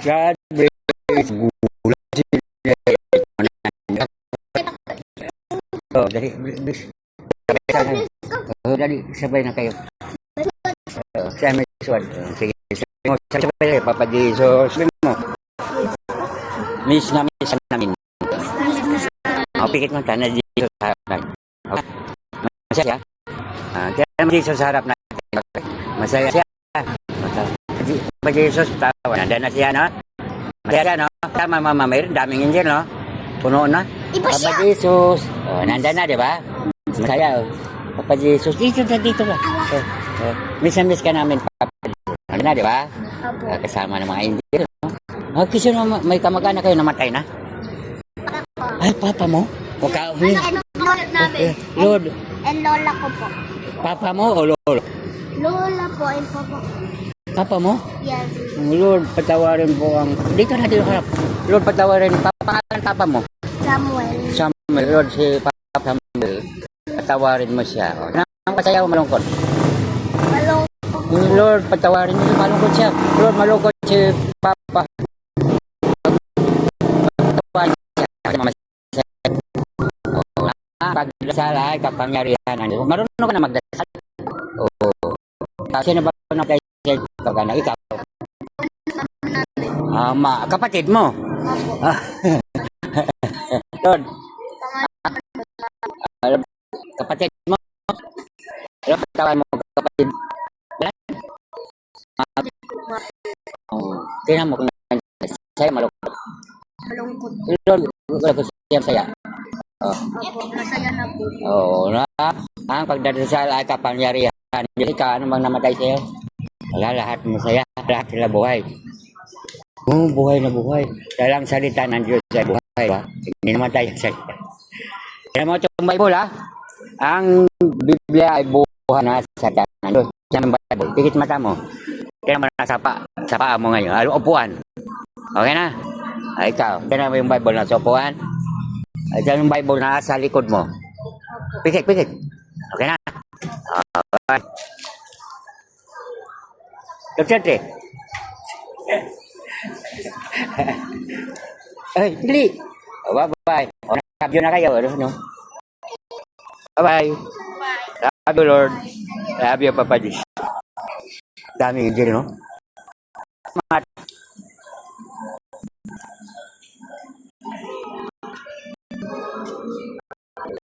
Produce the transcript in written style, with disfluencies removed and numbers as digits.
God bless. Gula sila. Oh, dari dari sabay na kayo. Sa may suwad. Sige, sabay kayo, Papa Jesus. Mo. Miss namin. Pikit mo tanah Jesus sa harap natin. Masaya? Kaya Jesus sa harap natin. Masaya siya. Papa Jesus, tawa. Nandun na siya, no? Masaya siya, no? Tama, Mama Mayroon. Daming angel, no? Puno na. Papa Jesus. Nandun na, di ba? Masaya, oh. Papa Jesus. Dito ba? Miss ka namin, Papa Jesus. Nandun na, di ba? Kasama ng mga angel, no? Kasi may kamag-anak kayo namatay na? Ay, Papa mo? Lola namin. Lord. And Lola ko po. Papa mo o Lolo? Lola po and Papa. Papa mo? Yes. Lord, patawarin po ang... Dito natin harap. Lord, patawarin. Papa mo? Samuel. Lord, si Papa Samuel. Patawarin mo siya. Ang kasaya o malungkot? Malungkot. Lord, patawarin mo siya. Malungkot siya. Lord, malungkot si Papa. Patawarin siya. Pagdasal ay kapangyarihan. Marunong ka na magdasal? Oo. Kasi na ba nagdasal ka na ikaw? Kapatid mo? Lord. Kapatid mo? Patawarin mo kapatid. Tingnan mo kung saya malungkot. Lord, wala ko siya saya. Masaya na po. Oo na. Ang pagdadasal ay kapangyarihan. Jessica, ano bang namatay sa'yo? Wala, lahat masaya. Lahat sila buhay. Buhay na buhay. Dalang salita ng Diyos ay buhay. Ba? Hindi namatay ang salita. Kaya mo itong Bible, ha? Ang Biblia ay buhay na salita ng Diyos. Yan ang Bible. Tikit mata mo. Kaya mo na sa paa mo ngayon. Upuan. Okay na? Ay, ikaw. Kaya mo yung Bible na sa upuan. Ay, dyan yung Bible na sa likod mo. Pikit. Okay na? Okay. Dokter. Ay, dili. Bye-bye. O, nakabyo na kayo. No? Bye-bye. Love you, Lord. Love you, Papa Jesus. Dami yun dyan, no?